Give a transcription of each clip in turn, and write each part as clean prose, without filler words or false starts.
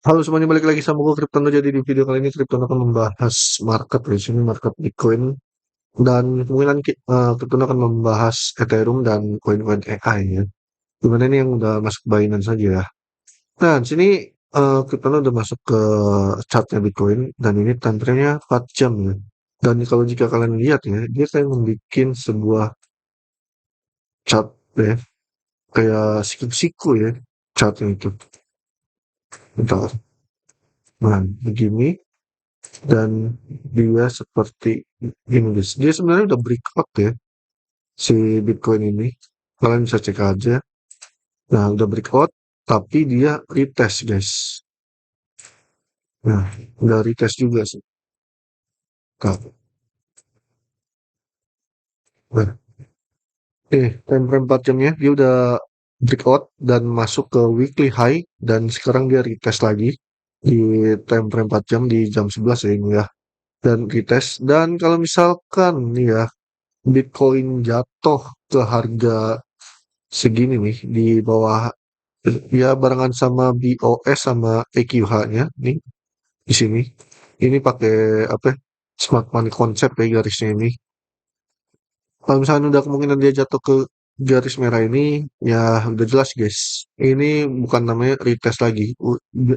Halo semuanya, balik lagi sama gue Kryptono. Jadi di video kali ini Kryptono akan membahas market di sini, market Bitcoin, dan kemungkinan Kryptono akan membahas Ethereum dan koin-koin AI ya. Gimana ini yang udah masuk Binance saja ya. Nah, di sini Kryptono udah masuk ke chartnya Bitcoin dan ini time frame-nya 4 jam ya. Dan kalau jika kalian lihat ya, dia kayak membuat sebuah chart ya, kayak siku-siku ya chartnya itu. Bentar. Nah, begini. Dan dia seperti ini guys. Dia sebenarnya udah breakout ya si Bitcoin ini. Kalian bisa cek aja. Nah, udah breakout tapi dia retest guys. Nah, udah retest juga sih. Nah, nah, time frame 4 jamnya dia udah breakout dan masuk ke weekly high dan sekarang dia retest lagi di time frame 4 jam di jam 11 ya ini ya. Dan retest dan kalau misalkan nih ya Bitcoin jatuh ke harga segini nih di bawah ya barengan sama BOS sama EQH-nya nih di sini. Ini pakai apa? Smart money concept ya garisnya ini. Kalau misalnya udah kemungkinan dia jatuh ke garis merah ini, ya udah jelas guys. Ini bukan namanya retest lagi.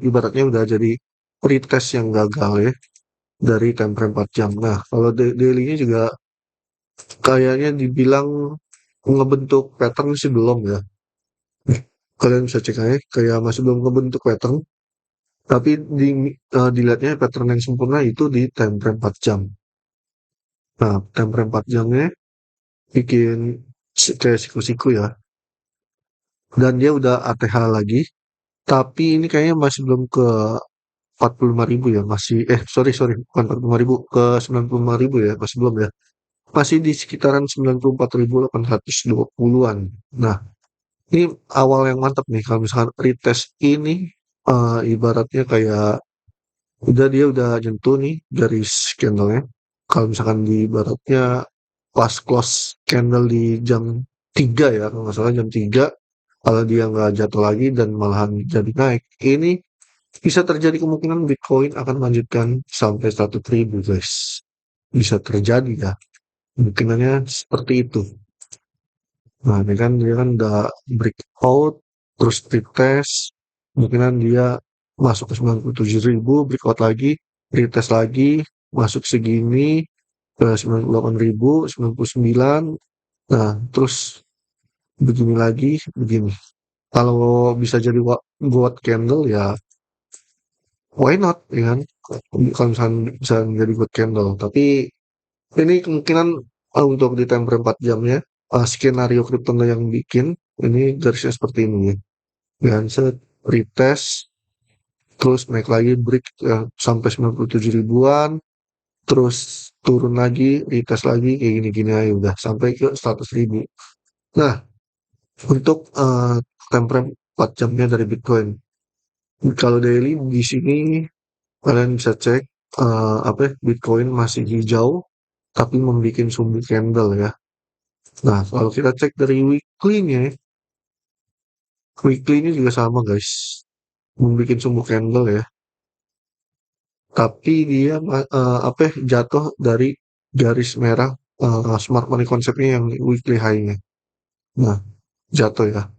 Ibaratnya udah jadi retest yang gagal ya dari time frame 4 jam. Nah, kalau daily-nya juga kayaknya dibilang ngebentuk pattern sih belum ya. Kalian bisa cek aja, kayak masih belum ngebentuk pattern. Tapi dilihatnya pattern yang sempurna itu di time frame 4 jam. Nah, time frame 4 jamnya bikin kayak siku-siku ya. Dan dia udah ATH lagi. Tapi ini kayaknya masih belum ke 45.000 ya. Masih, sorry, sorry. Bukan 45.000, ke 95.000 ya. Masih belum ya. Masih di sekitaran 94.820-an. Nah, ini awal yang mantap nih. Kalau misalkan retest ini, ibaratnya kayak dia udah nyentuh nih garis candlenya. Kalau misalkan di baratnya pas close candle di jam 3 ya, kalau nggak salah jam 3, kalau dia nggak jatuh lagi dan malahan jadi naik, ini bisa terjadi kemungkinan Bitcoin akan melanjutkan sampai 100.000 guys. Bisa terjadi ya. Kemungkinannya seperti itu. Nah, ini kan dia kan udah breakout, terus retest, kemungkinan dia masuk ke 97.000, breakout lagi, retest lagi, masuk segini, ke 98.000, 99, nah terus begini lagi, begini. Kalau bisa jadi buat candle ya why not, ya kan? Kalau misalnya bisa jadi buat candle, tapi ini kemungkinan untuk di time frame 4 jamnya, skenario crypto yang bikin, ini garisnya seperti ini ya. Dan set, retest, terus naik lagi break sampai 97 ribuan, terus turun lagi, retest lagi, kayak gini-gini aja udah, sampai ke 100.000. Nah, untuk time frame 4 jamnya dari Bitcoin. Kalau daily di sini kalian bisa cek apa ya, Bitcoin masih hijau tapi membuat sumbu candle ya. Nah, kalau kita cek dari weekly-nya, weekly-nya juga sama guys, membuat sumbu candle ya. Tapi dia apa ya, jatuh dari garis merah smart money konsepnya yang weekly high-nya. Nah, jatuh ya.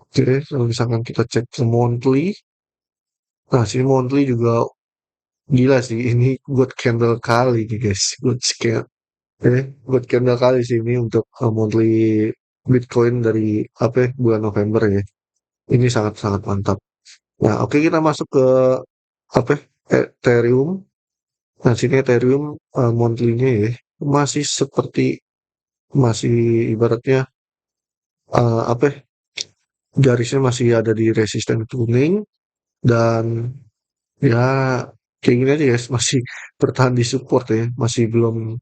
Oke, kalau misalkan kita cek ke monthly, nah sini monthly juga gila sih. Ini buat candle kali nih guys, buat scan. Buat candle kali sih ini untuk monthly Bitcoin dari apa ya, bulan November ya. Ini sangat-sangat mantap. Nah, oke kita masuk ke apa ya, Ethereum. Nah, sini Ethereum monthly-nya ya masih seperti masih ibaratnya apa ya, garisnya masih ada di resisten tuning dan ya kayak gini aja guys, masih bertahan di support ya, masih belum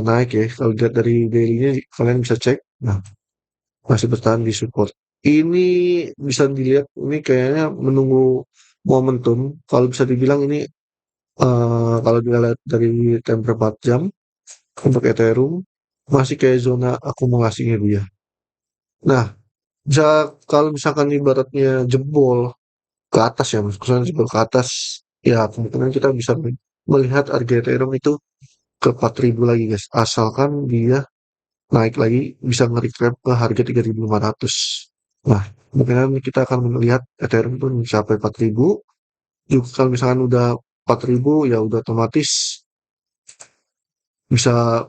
naik ya. Kalau lihat dari daily-nya kalian bisa cek. Nah, masih bertahan di support. Ini bisa dilihat ini kayaknya menunggu momentum. Kalau bisa dibilang ini kalau dilihat dari temper 4 jam untuk Ethereum masih kayak zona akumulasinya dia. Nah, kalau misalkan ibaratnya jebol ke atas ya, misalnya jebol ke atas, ya kemungkinan kita bisa melihat harga Ethereum itu ke 4.000 lagi guys, asalkan dia naik lagi bisa nge-recap ke harga 3.500. Nah, kemungkinan kita akan melihat Ethereum itu mencapai 4.000. Juga kalau misalkan udah 4.000 ya udah otomatis bisa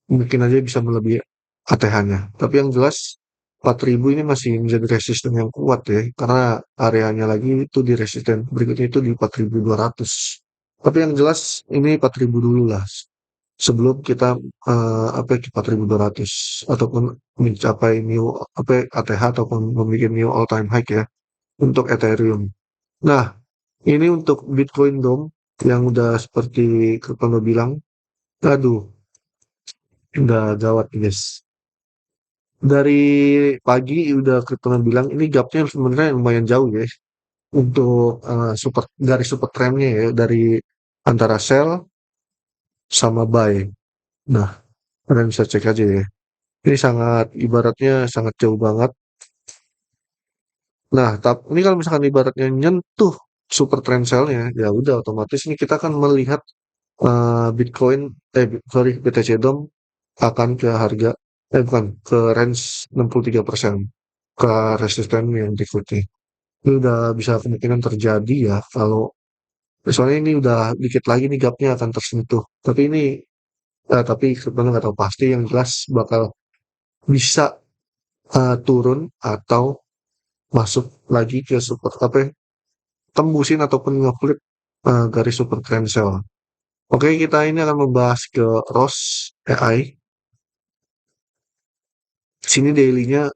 mungkin aja bisa melebihi ATH-nya. Tapi yang jelas 4.000 ini masih menjadi resisten yang kuat ya, karena areanya lagi itu di resisten berikutnya itu di 4.200. Tapi yang jelas ini 4.000 dulu lah sebelum kita apa 4.200 ataupun mencapai new apa ATH ataupun membuat new all time high ya untuk Ethereum. Nah, ini untuk Bitcoin dong yang udah seperti Kriptono bilang, aduh, udah gawat guys. Dari pagi udah Kriptono bilang ini gapnya sebenarnya lumayan jauh ya untuk super dari super trendnya ya dari antara sell sama buy. Nah, kalian bisa cek aja ya. Ini sangat ibaratnya sangat jauh banget. Nah, tapi ini kalau misalkan ibaratnya nyentuh super trend sell-nya, ya udah otomatis ini kita akan melihat Bitcoin, sorry, BTC Dom akan ke harga, bukan, ke range 63% ke resisten yang berikutnya. Ini udah bisa kemungkinan terjadi ya kalau soalnya ini udah dikit lagi nih gapnya akan tersentuh. Tapi ini, tapi sebenarnya nggak tahu pasti yang jelas bakal bisa turun atau masuk lagi ke super apa ya, tembusin ataupun ngeflip garis super trend sell. Oke, kita ini akan membahas ke ROS AI. Sini daily-nya,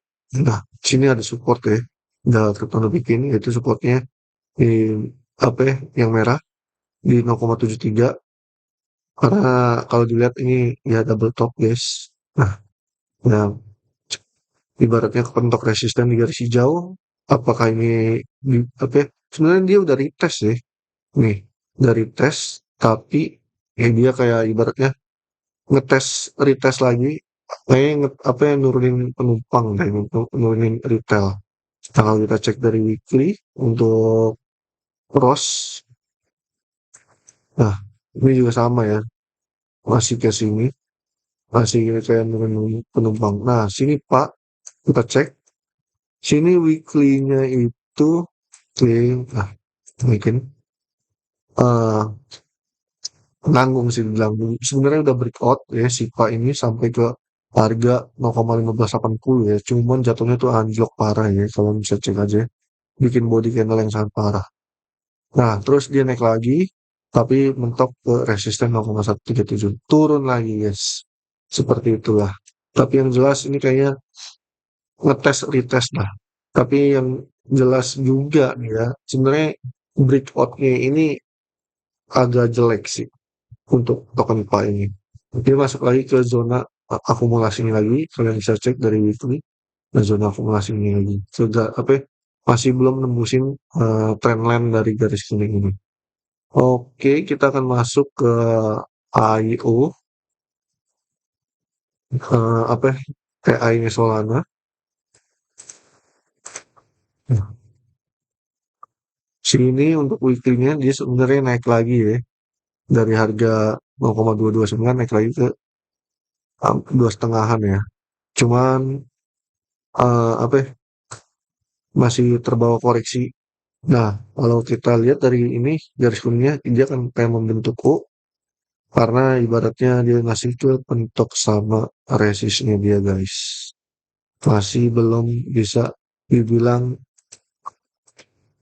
nah, sini ada support ya. Udah tertanda bikin, yaitu supportnya di apa ya, yang merah di 0,73. Karena kalau dilihat ini ya double top guys. Nah, ya ibaratnya kepentok resisten di garis hijau. Apakah ini apa ya, sebenarnya dia udah retest ya. Nih, dari tes, tapi ya dia kayak ibaratnya ngetes, retest lagi, kayak apa yang nurunin penumpang deh, nurunin retail. Nah, kalau kita cek dari weekly untuk ROS, nah ini juga sama ya, masih ke sini, masih kayak nurunin penumpang. Nah, sini Pak, kita cek, sini weekly-nya itu, nah mungkin eh nanggung sih bilang. Sebenarnya udah breakout ya si Pak ini sampai ke harga 0,1580 ya. Cuman jatuhnya tuh anjlok parah ya kalau bisa cek aja. Bikin body candle yang sangat parah. Nah, terus dia naik lagi tapi mentok ke resisten 0,137. Turun lagi, guys. Seperti itulah. Tapi yang jelas ini kayaknya ngetes retest lah. Tapi yang jelas juga nih ya, sebenarnya breakout-nya ini agak jelek sih untuk token PA ini. Dia masuk lagi ke zona akumulasi ini lagi. Kalian bisa cek dari weekly. Nah, zona akumulasi ini lagi. Sudah apa ya, masih belum nembusin trendline dari garis kuning ini. Oke, kita akan masuk ke IO, apa ya, AI-nya Solana. Nah, sini untuk weekly-nya dia sebenarnya naik lagi ya. Dari harga 0,229 naik lagi ke dua setengahan ya. Cuman apa ya, masih terbawa koreksi. Nah, kalau kita lihat dari ini garis kuningnya dia akan kayak membentuk U karena ibaratnya dia ngasih ke pentok sama resistnya dia guys. Masih belum bisa dibilang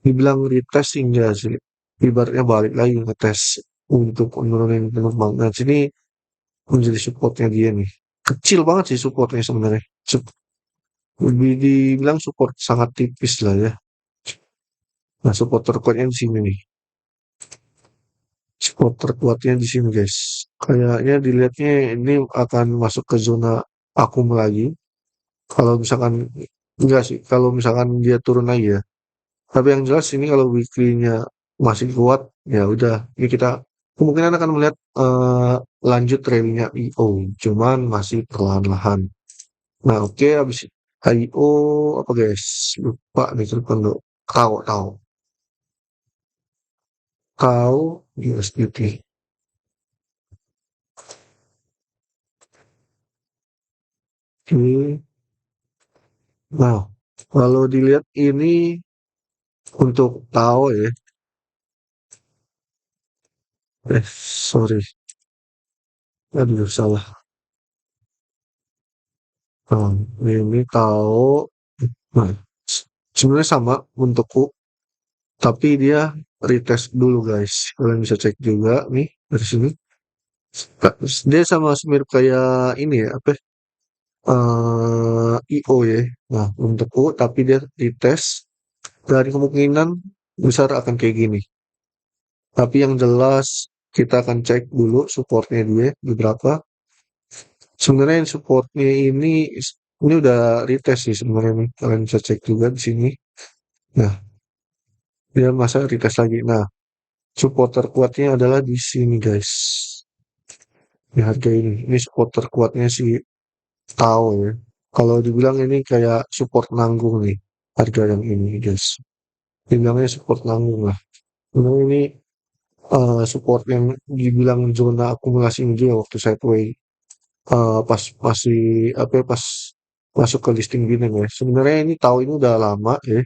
dibilang retest hingga sih. Ibaratnya balik lagi ngetes untuk menurunin penumpang. Nah, sini menjadi supportnya dia nih. Kecil banget sih supportnya sebenarnya. Lebih dibilang support sangat tipis lah ya. Nah, support terkuatnya di sini nih. Support terkuatnya di sini guys. Kayaknya dilihatnya ini akan masuk ke zona akum lagi. Kalau misalkan enggak sih, kalau misalkan dia turun lagi ya. Tapi yang jelas ini kalau weekly-nya masih kuat, ya udah. Ini kita kemungkinan akan melihat lanjut rally-nya IO, cuman masih perlahan-lahan. Nah, oke, habis IO apa guys? Lupa nih Kriptondo. tahu tahu USDT. Ini, nah, kalau dilihat ini untuk tahu ya, sorry, aduh salah. Nah, ini tahu, nah, sebenarnya sama untukku, tapi dia retest dulu guys. Kalian bisa cek juga nih dari sini. Dia sama mirip kayak ini ya, apa? IO ya. Nah, untuk U, tapi dia retest dari kemungkinan besar akan kayak gini. Tapi yang jelas kita akan cek dulu supportnya dia di berapa. Sebenarnya yang supportnya ini udah retest sih sebenarnya nih. Kalian bisa cek juga di sini. Nah, dia masa retest lagi. Nah, support terkuatnya adalah di sini guys. Di harga ini. Ini support terkuatnya si Tao ya. Kalau dibilang ini kayak support nanggung nih. Harga yang ini guys. Dibilangnya support nanggung lah. Memang ini support yang dibilang zona akumulasi juga waktu sideways pas masih apa ya, pas masuk ke listing gini ya. Sebenarnya ini tahu ini udah lama ya.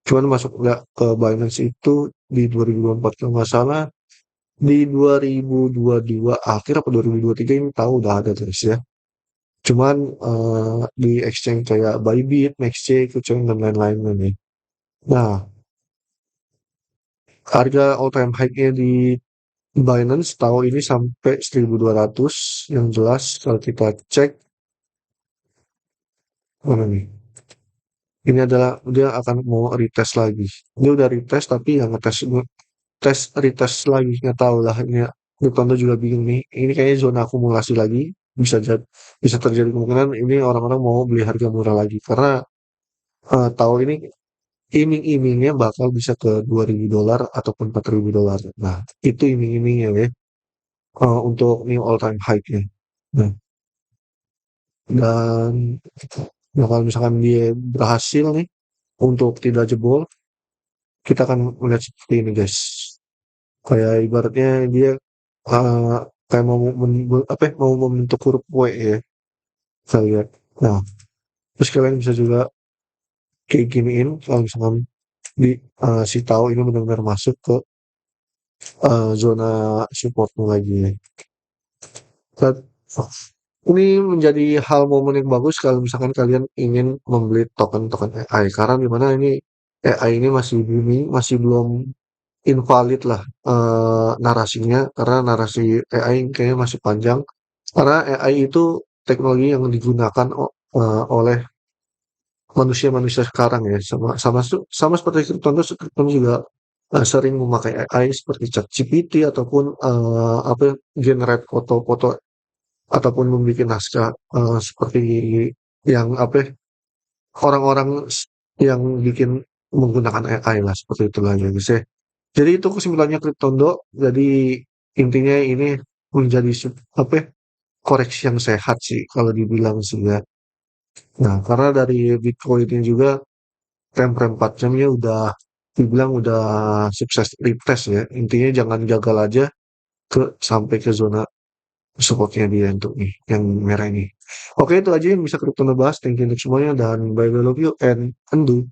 Cuman masuk nggak ke Binance itu di 2024 kalau nggak salah di 2022 akhir apa 2023 ini tahu udah ada terus ya. Cuman di exchange kayak Bybit, Nextchain, Kucoin dan lain-lainnya nih. Nah, harga all time high-nya di Binance tahu ini sampai 1.200. Yang jelas kalau kita cek mana nih? Ini adalah dia akan mau retest lagi. Dia udah retest tapi yang ngetes tes retest lagi nggak tahu lah ini ya. Nintendo juga bingung nih. Ini kayaknya zona akumulasi lagi bisa terjadi kemungkinan ini orang-orang mau beli harga murah lagi karena tahu ini iming-imingnya bakal bisa ke $2.000 ataupun $4.000. Nah, itu iming-imingnya ya untuk new all time high-nya. Nah, dan nah, kalau misalkan dia berhasil nih untuk tidak jebol, kita akan melihat seperti ini guys. Kayak ibaratnya dia eh, kayak apa ya, mau membentuk huruf W ya, saya lihat. Nah, terus kalian bisa juga kayak giniin kalau misalkan di si tahu ini benar-benar masuk ke zona supportmu lagi ya. Dan, ini menjadi hal momen yang bagus kalau misalkan kalian ingin membeli token-token AI karena dimana ini AI ini masih booming, masih belum invalid lah narasinya karena narasi AI kayaknya masih panjang karena AI itu teknologi yang digunakan oleh manusia-manusia sekarang ya sama seperti Krypton juga sering memakai AI seperti ChatGPT ataupun apa generate foto-foto ataupun membuat naskah seperti yang apa ya, orang-orang yang bikin menggunakan AI lah seperti itulah ya guys ya. Jadi itu kesimpulannya Kriptondo. Jadi intinya ini menjadi apa ya, koreksi yang sehat sih kalau dibilang sih ya. Nah, karena dari Bitcoin ini juga frame 4 jamnya udah dibilang udah sukses retest ya. Intinya jangan gagal aja sampai ke zona supportnya dia untuk nih yang merah ini. Oke itu aja yang bisa Kriptondo bahas. Thank you untuk semuanya dan bye bye love you and undo.